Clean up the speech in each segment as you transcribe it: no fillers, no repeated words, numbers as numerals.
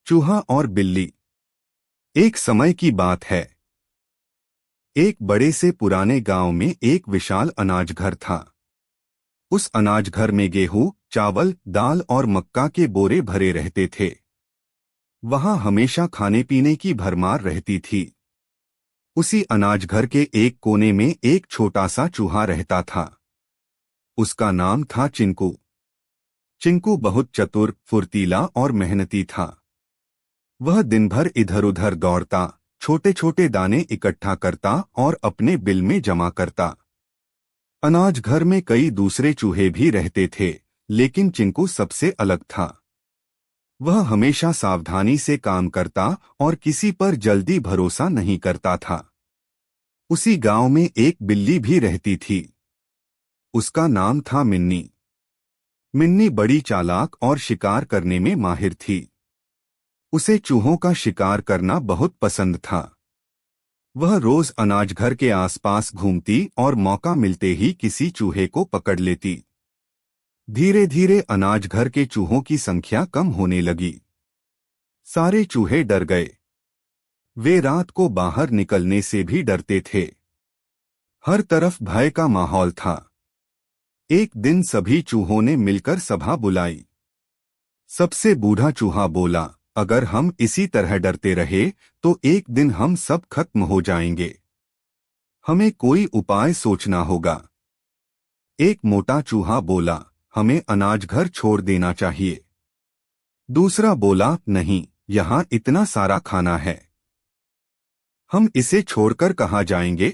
चूहा और बिल्ली। एक समय की बात है। एक बड़े से पुराने गांव में एक विशाल अनाज घर था। उस अनाज घर में गेहूं, चावल, दाल और मक्का के बोरे भरे रहते थे। वहां हमेशा खाने पीने की भरमार रहती थी। उसी अनाज घर के एक कोने में एक छोटा सा चूहा रहता था। उसका नाम था चिंकू। चिंकू बहुत चतुर, फुर्तीला और मेहनती था। वह दिन भर इधर उधर दौड़ता, छोटे छोटे दाने इकट्ठा करता और अपने बिल में जमा करता। अनाज घर में कई दूसरे चूहे भी रहते थे, लेकिन चिंकू सबसे अलग था। वह हमेशा सावधानी से काम करता और किसी पर जल्दी भरोसा नहीं करता था। उसी गांव में एक बिल्ली भी रहती थी। उसका नाम था मिन्नी। मिन्नी बड़ी चालाक और शिकार करने में माहिर थी। उसे चूहों का शिकार करना बहुत पसंद था। वह रोज अनाज घर के आसपास घूमती और मौका मिलते ही किसी चूहे को पकड़ लेती। धीरे धीरे अनाज घर के चूहों की संख्या कम होने लगी। सारे चूहे डर गए। वे रात को बाहर निकलने से भी डरते थे। हर तरफ भय का माहौल था। एक दिन सभी चूहों ने मिलकर सभा बुलाई। सबसे बूढ़ा चूहा बोला, अगर हम इसी तरह डरते रहे तो एक दिन हम सब खत्म हो जाएंगे। हमें कोई उपाय सोचना होगा। एक मोटा चूहा बोला, हमें अनाज घर छोड़ देना चाहिए। दूसरा बोला, नहीं, यहाँ इतना सारा खाना है, हम इसे छोड़कर कहाँ जाएंगे।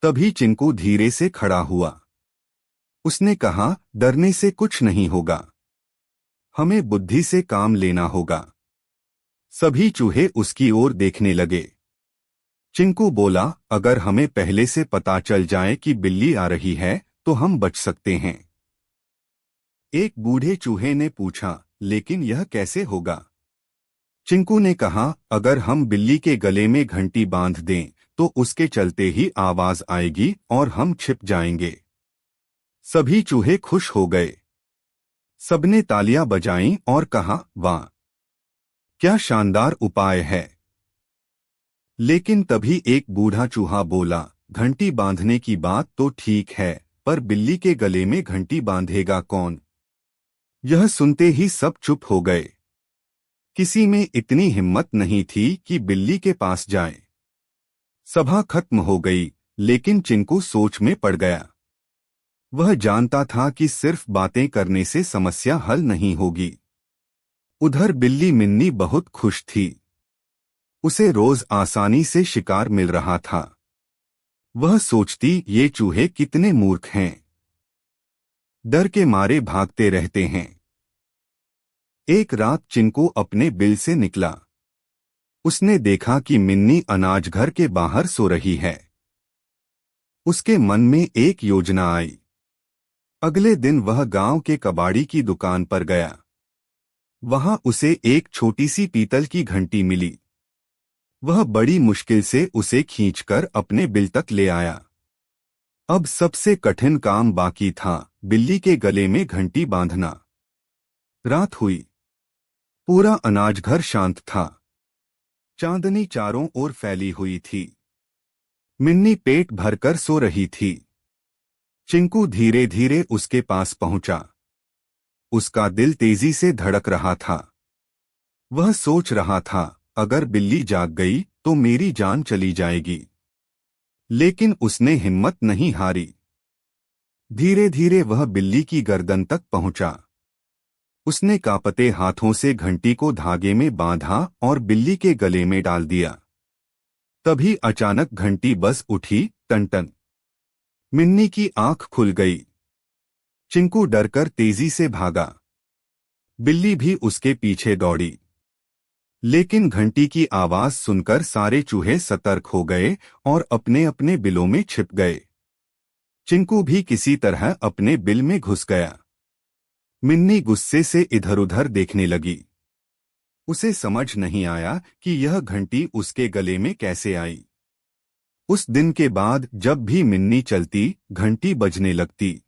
तभी चिंकू धीरे से खड़ा हुआ। उसने कहा, डरने से कुछ नहीं होगा, हमें बुद्धि से काम लेना होगा। सभी चूहे उसकी ओर देखने लगे। चिंकू बोला, अगर हमें पहले से पता चल जाए कि बिल्ली आ रही है तो हम बच सकते हैं। एक बूढ़े चूहे ने पूछा, लेकिन यह कैसे होगा। चिंकू ने कहा, अगर हम बिल्ली के गले में घंटी बांध दें तो उसके चलते ही आवाज आएगी और हम छिप जाएंगे। सभी चूहे खुश हो गए। सबने तालियां बजाईं और कहा, वाह, क्या शानदार उपाय है। लेकिन तभी एक बूढ़ा चूहा बोला, घंटी बांधने की बात तो ठीक है, पर बिल्ली के गले में घंटी बांधेगा कौन। यह सुनते ही सब चुप हो गए। किसी में इतनी हिम्मत नहीं थी कि बिल्ली के पास जाए। सभा खत्म हो गई, लेकिन चिंकू सोच में पड़ गया। वह जानता था कि सिर्फ बातें करने से समस्या हल नहीं होगी। उधर बिल्ली मिन्नी बहुत खुश थी। उसे रोज आसानी से शिकार मिल रहा था। वह सोचती, ये चूहे कितने मूर्ख हैं, डर के मारे भागते रहते हैं। एक रात चिंकू अपने बिल से निकला। उसने देखा कि मिन्नी अनाज घर के बाहर सो रही है। उसके मन में एक योजना आई। अगले दिन वह गांव के कबाड़ी की दुकान पर गया। वहां उसे एक छोटी सी पीतल की घंटी मिली। वह बड़ी मुश्किल से उसे खींचकर अपने बिल तक ले आया। अब सबसे कठिन काम बाकी था, बिल्ली के गले में घंटी बांधना। रात हुई। पूरा अनाज घर शांत था। चांदनी चारों ओर फैली हुई थी। मिन्नी पेट भरकर सो रही थी। चिंकू धीरे धीरे उसके पास पहुंचा। उसका दिल तेजी से धड़क रहा था। वह सोच रहा था, अगर बिल्ली जाग गई तो मेरी जान चली जाएगी। लेकिन उसने हिम्मत नहीं हारी। धीरे धीरे वह बिल्ली की गर्दन तक पहुंचा। उसने कांपते हाथों से घंटी को धागे में बांधा और बिल्ली के गले में डाल दिया। तभी अचानक घंटी बज उठी, टन-टन। मिन्नी की आंख खुल गई। चिंकू डरकर तेजी से भागा। बिल्ली भी उसके पीछे दौड़ी। लेकिन घंटी की आवाज सुनकर सारे चूहे सतर्क हो गए और अपने अपने बिलों में छिप गए। चिंकू भी किसी तरह अपने बिल में घुस गया। मिन्नी गुस्से से इधर उधर देखने लगी। उसे समझ नहीं आया कि यह घंटी उसके गले में कैसे आई। उस दिन के बाद जब भी मिन्नी चलती, घंटी बजने लगती।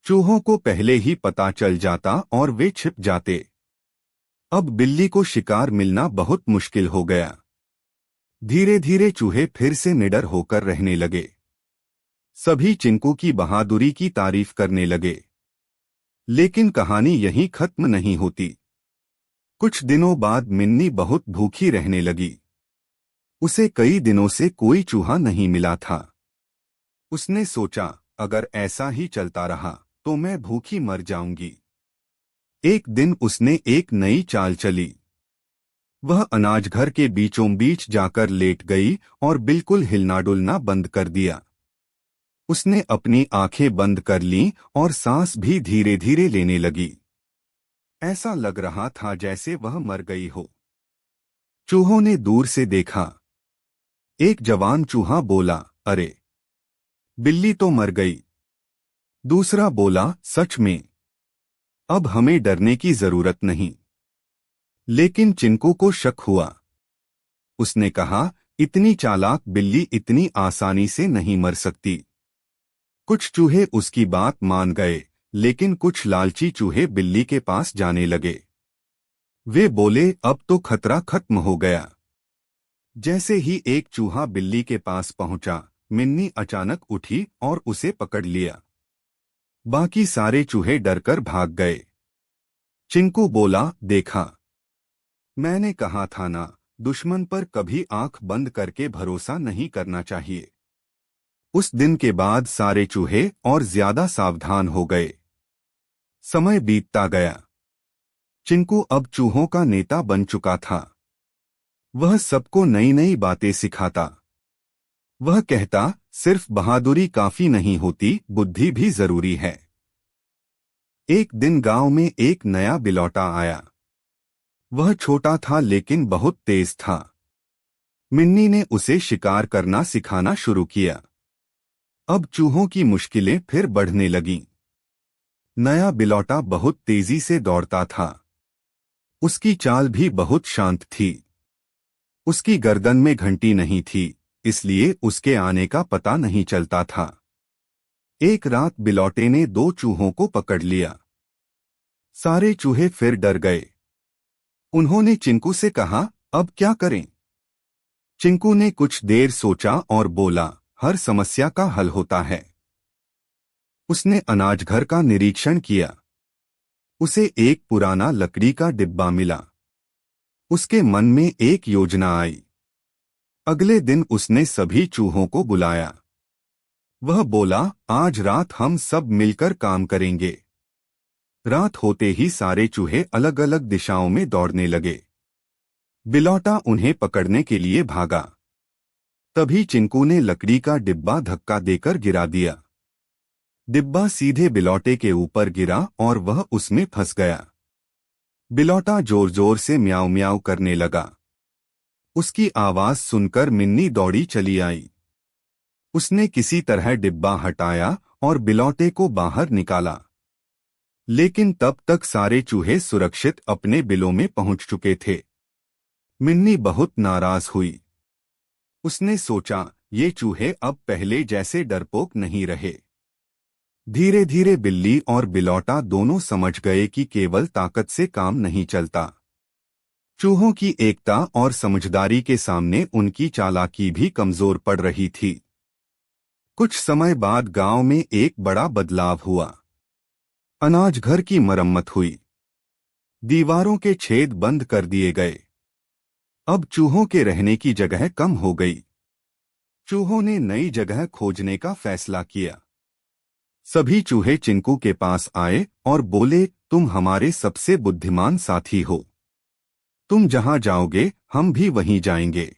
चूहों को पहले ही पता चल जाता और वे छिप जाते। अब बिल्ली को शिकार मिलना बहुत मुश्किल हो गया। धीरे धीरे चूहे फिर से निडर होकर रहने लगे। सभी चिंकू की बहादुरी की तारीफ करने लगे। लेकिन कहानी यहीं खत्म नहीं होती। कुछ दिनों बाद मिन्नी बहुत भूखी रहने लगी। उसे कई दिनों से कोई चूहा नहीं मिला था। उसने सोचा, अगर ऐसा ही चलता रहा तो मैं भूखी मर जाऊंगी। एक दिन उसने एक नई चाल चली। वह अनाज घर के बीचों बीच जाकर लेट गई और बिल्कुल हिलना डुलना बंद कर दिया। उसने अपनी आंखें बंद कर लीं और सांस भी धीरे धीरे लेने लगी। ऐसा लग रहा था जैसे वह मर गई हो। चूहों ने दूर से देखा। एक जवान चूहा बोला, अरे, बिल्ली तो मर गई। दूसरा बोला, सच में? अब हमें डरने की जरूरत नहीं। लेकिन चिंकू को शक हुआ। उसने कहा, इतनी चालाक बिल्ली इतनी आसानी से नहीं मर सकती। कुछ चूहे उसकी बात मान गए, लेकिन कुछ लालची चूहे बिल्ली के पास जाने लगे। वे बोले, अब तो खतरा खत्म हो गया। जैसे ही एक चूहा बिल्ली के पास पहुंचा, मिन्नी अचानक उठी और उसे पकड़ लिया। बाकी सारे चूहे डरकर भाग गए। चिंकू बोला, देखा, मैंने कहा था ना, दुश्मन पर कभी आंख बंद करके भरोसा नहीं करना चाहिए। उस दिन के बाद सारे चूहे और ज्यादा सावधान हो गए। समय बीतता गया। चिंकू अब चूहों का नेता बन चुका था। वह सबको नई नई बातें सिखाता। वह कहता, सिर्फ बहादुरी काफी नहीं होती, बुद्धि भी जरूरी है। एक दिन गांव में एक नया बिलौटा आया। वह छोटा था लेकिन बहुत तेज था। मिन्नी ने उसे शिकार करना सिखाना शुरू किया। अब चूहों की मुश्किलें फिर बढ़ने लगीं। नया बिलौटा बहुत तेजी से दौड़ता था। उसकी चाल भी बहुत शांत थी। उसकी गर्दन में घंटी नहीं थी, इसलिए उसके आने का पता नहीं चलता था। एक रात बिलौटे ने दो चूहों को पकड़ लिया। सारे चूहे फिर डर गए। उन्होंने चिंकू से कहा, अब क्या करें? चिंकू ने कुछ देर सोचा और बोला, हर समस्या का हल होता है। उसने अनाज घर का निरीक्षण किया। उसे एक पुराना लकड़ी का डिब्बा मिला। उसके मन में एक योजना आई। अगले दिन उसने सभी चूहों को बुलाया। वह बोला, आज रात हम सब मिलकर काम करेंगे। रात होते ही सारे चूहे अलग अलग दिशाओं में दौड़ने लगे। बिलौटा उन्हें पकड़ने के लिए भागा। तभी चिंकू ने लकड़ी का डिब्बा धक्का देकर गिरा दिया। डिब्बा सीधे बिलौटे के ऊपर गिरा और वह उसमें फंस गया। बिलौटा जोर जोर से म्याऊं म्याऊं करने लगा। उसकी आवाज सुनकर मिन्नी दौड़ी चली आई। उसने किसी तरह डिब्बा हटाया और बिलौटे को बाहर निकाला। लेकिन तब तक सारे चूहे सुरक्षित अपने बिलों में पहुंच चुके थे। मिन्नी बहुत नाराज हुई। उसने सोचा, ये चूहे अब पहले जैसे डरपोक नहीं रहे। धीरे धीरे बिल्ली और बिलौटा दोनों समझ गए कि केवल ताकत से काम नहीं चलता। चूहों की एकता और समझदारी के सामने उनकी चालाकी भी कमजोर पड़ रही थी। कुछ समय बाद गांव में एक बड़ा बदलाव हुआ। अनाज घर की मरम्मत हुई। दीवारों के छेद बंद कर दिए गए। अब चूहों के रहने की जगह कम हो गई। चूहों ने नई जगह खोजने का फैसला किया। सभी चूहे चिंकू के पास आए और बोले, तुम हमारे सबसे बुद्धिमान साथी हो। तुम जहां जाओगे हम भी वहीं जाएंगे।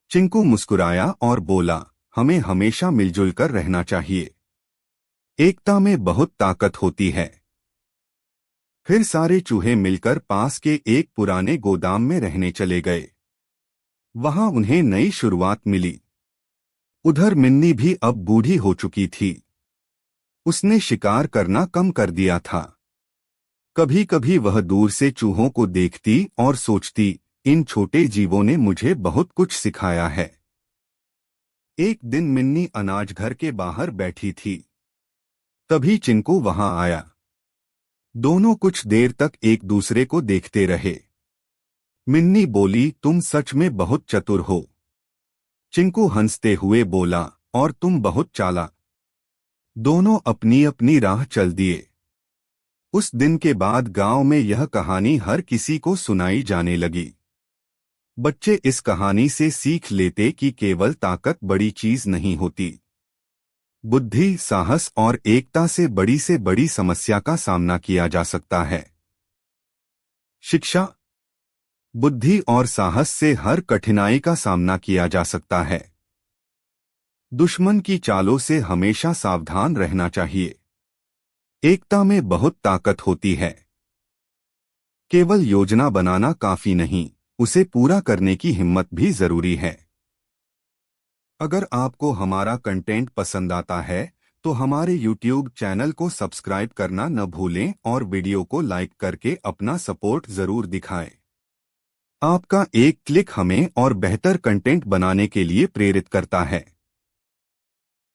चिंकू मुस्कुराया और बोला, हमें हमेशा मिलजुल कर रहना चाहिए। एकता में बहुत ताकत होती है। फिर सारे चूहे मिलकर पास के एक पुराने गोदाम में रहने चले गए। वहां उन्हें नई शुरुआत मिली। उधर मिन्नी भी अब बूढ़ी हो चुकी थी। उसने शिकार करना कम कर दिया था। कभी कभी वह दूर से चूहों को देखती और सोचती, इन छोटे जीवों ने मुझे बहुत कुछ सिखाया है। एक दिन मिन्नी अनाज घर के बाहर बैठी थी। तभी चिंकू वहां आया। दोनों कुछ देर तक एक दूसरे को देखते रहे। मिन्नी बोली, तुम सच में बहुत चतुर हो। चिंकू हंसते हुए बोला, और तुम बहुत चालाक। दोनों अपनी अपनी राह चल दिए। उस दिन के बाद गांव में यह कहानी हर किसी को सुनाई जाने लगी। बच्चे इस कहानी से सीख लेते कि केवल ताकत बड़ी चीज नहीं होती। बुद्धि, साहस और एकता से बड़ी समस्या का सामना किया जा सकता है। शिक्षा। बुद्धि और साहस से हर कठिनाई का सामना किया जा सकता है। दुश्मन की चालों से हमेशा सावधान रहना चाहिए। एकता में बहुत ताकत होती है। केवल योजना बनाना काफी नहीं, उसे पूरा करने की हिम्मत भी जरूरी है। अगर आपको हमारा कंटेंट पसंद आता है तो हमारे YouTube चैनल को सब्सक्राइब करना न भूलें और वीडियो को लाइक करके अपना सपोर्ट जरूर दिखाएं। आपका एक क्लिक हमें और बेहतर कंटेंट बनाने के लिए प्रेरित करता है।